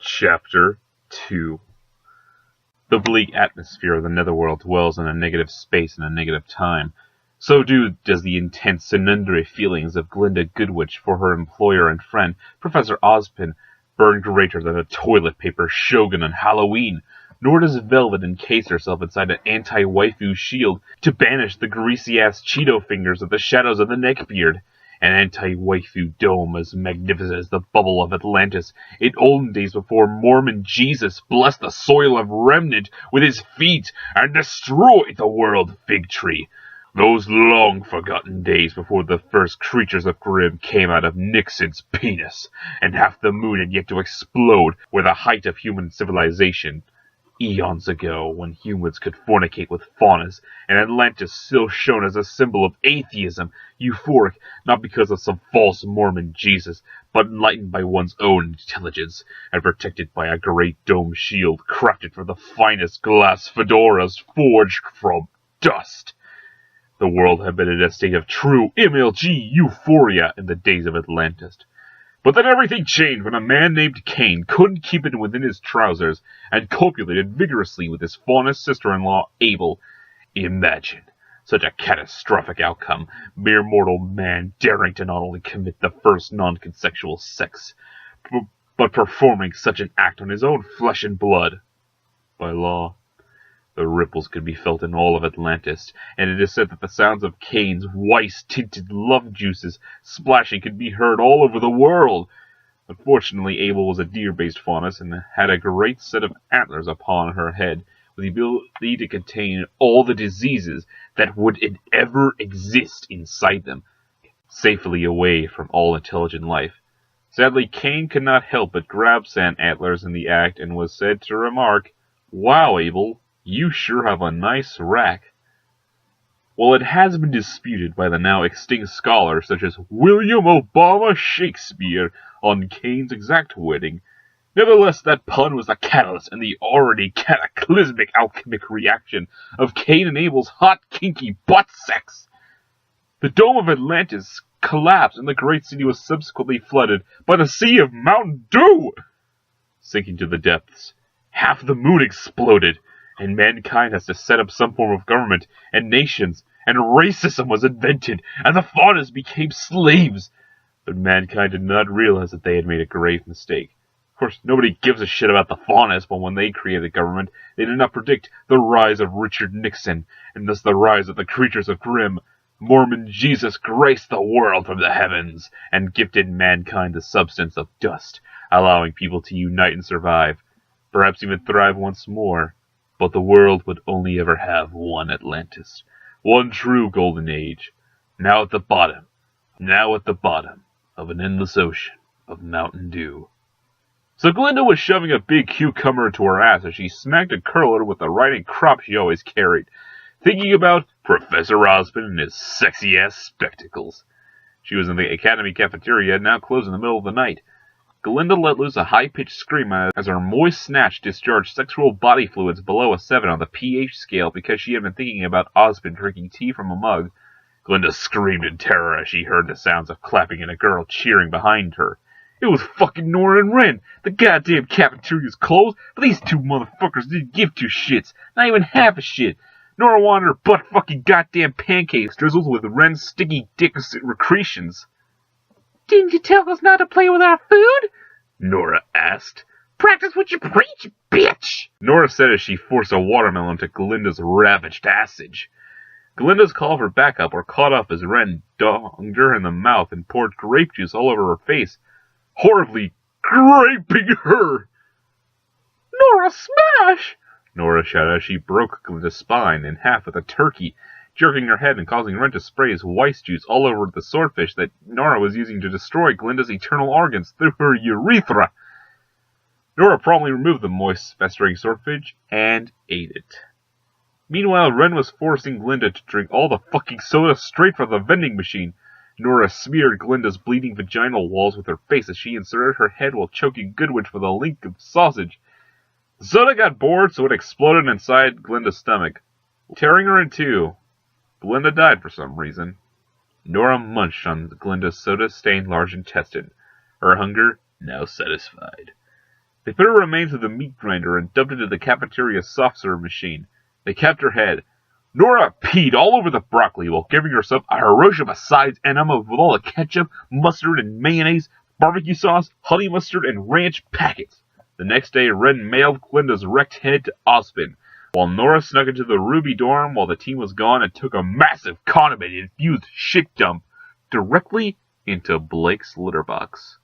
Chapter 2. The bleak atmosphere of the netherworld dwells in a negative space and a negative time. So does the intense inundatory feelings of Glinda Goodwitch for her employer and friend, Professor Ozpin, burn greater than a toilet paper shogun on Halloween. Nor does Velvet encase herself inside an anti-waifu shield to banish the greasy-ass Cheeto fingers of the shadows of the neckbeard. An anti-waifu dome as magnificent as the bubble of Atlantis in olden days before Mormon Jesus blessed the soil of Remnant with his feet and destroyed the world fig tree. Those long-forgotten days before the first creatures of Grimm came out of Nixon's penis, and half the moon had yet to explode, were the height of human civilization. Eons ago, when humans could fornicate with faunas, and Atlantis still shone as a symbol of atheism, euphoric not because of some false Mormon Jesus, but enlightened by one's own intelligence, and protected by a great dome shield crafted from the finest glass fedoras forged from dust. The world had been in a state of true MLG euphoria in the days of Atlantis. But then everything changed when a man named Cain couldn't keep it within his trousers and copulated vigorously with his faunus sister-in-law Abel. Imagine such a catastrophic outcome, mere mortal man daring to not only commit the first non-consensual sex, but performing such an act on his own flesh and blood. By law, the ripples could be felt in all of Atlantis, and it is said that the sounds of Cain's weiss-tinted love juices splashing could be heard all over the world. Unfortunately, Abel was a deer-based faunus and had a great set of antlers upon her head, with the ability to contain all the diseases that would ever exist inside them, safely away from all intelligent life. Sadly, Cain could not help but grab sand antlers in the act and was said to remark, "Wow, Abel, you sure have a nice rack." While it has been disputed by the now extinct scholars such as William Obama Shakespeare on Cain's exact wedding, nevertheless that pun was the catalyst in the already cataclysmic alchemic reaction of Cain and Abel's hot, kinky butt sex. The dome of Atlantis collapsed and the great city was subsequently flooded by the Sea of Mountain Dew. Sinking to the depths, half the moon exploded, and mankind has to set up some form of government, and nations, and racism was invented, and the faunas became slaves. But mankind did not realize that they had made a grave mistake. Of course, nobody gives a shit about the faunas, but when they created government, they did not predict the rise of Richard Nixon, and thus the rise of the creatures of Grimm. Mormon Jesus graced the world from the heavens, and gifted mankind the substance of dust, allowing people to unite and survive, perhaps even thrive once more. But the world would only ever have one Atlantis, one true golden age, now at the bottom of an endless ocean of Mountain Dew. So Glinda was shoving a big cucumber into her ass as she smacked a curler with the riding crop she always carried, thinking about Professor Ozpin and his sexy-ass spectacles. She was in the academy cafeteria, now closed in the middle of the night. Glinda let loose a high-pitched scream as her moist snatch discharged sexual body fluids below a 7 on the pH scale because she had been thinking about Ozpin drinking tea from a mug. Glinda screamed in terror as she heard the sounds of clapping and a girl cheering behind her. It was fucking Nora and Ren. The goddamn cafeteria's closed, but these two motherfuckers didn't give two shits. Not even half a shit. Nora wanted her butt-fucking goddamn pancakes drizzled with Ren's sticky dick secretions. "Didn't you tell us not to play with our food?" Nora asked. "Practice what you preach, bitch!" Nora said as she forced a watermelon to Glinda's ravaged assage. Glinda's call for backup were caught up as Ren donged her in the mouth and poured grape juice all over her face, horribly graping her. "Nora, smash!" Nora shouted as she broke Glinda's spine in half with a turkey, jerking her head and causing Ren to spray his weiss juice all over the swordfish that Nora was using to destroy Glinda's eternal organs through her urethra. Nora promptly removed the moist, festering swordfish and ate it. Meanwhile, Ren was forcing Glinda to drink all the fucking soda straight from the vending machine. Nora smeared Glinda's bleeding vaginal walls with her face as she inserted her head while choking Goodwitch with a link of sausage. The soda got bored, so it exploded inside Glinda's stomach, tearing her in two. Glinda died for some reason. Nora munched on Glinda's soda-stained large intestine, her hunger now satisfied. They put her remains in the meat grinder and dumped it into the cafeteria soft serve machine. They kept her head. Nora peed all over the broccoli while giving herself a Hiroshima size enema with all the ketchup, mustard, and mayonnaise, barbecue sauce, honey mustard, and ranch packets. The next day, Ren mailed Glinda's wrecked head to Ozpin, while Nora snuck into the Rwby dorm while the team was gone and took a massive condiment-infused shit dump directly into Blake's litter box.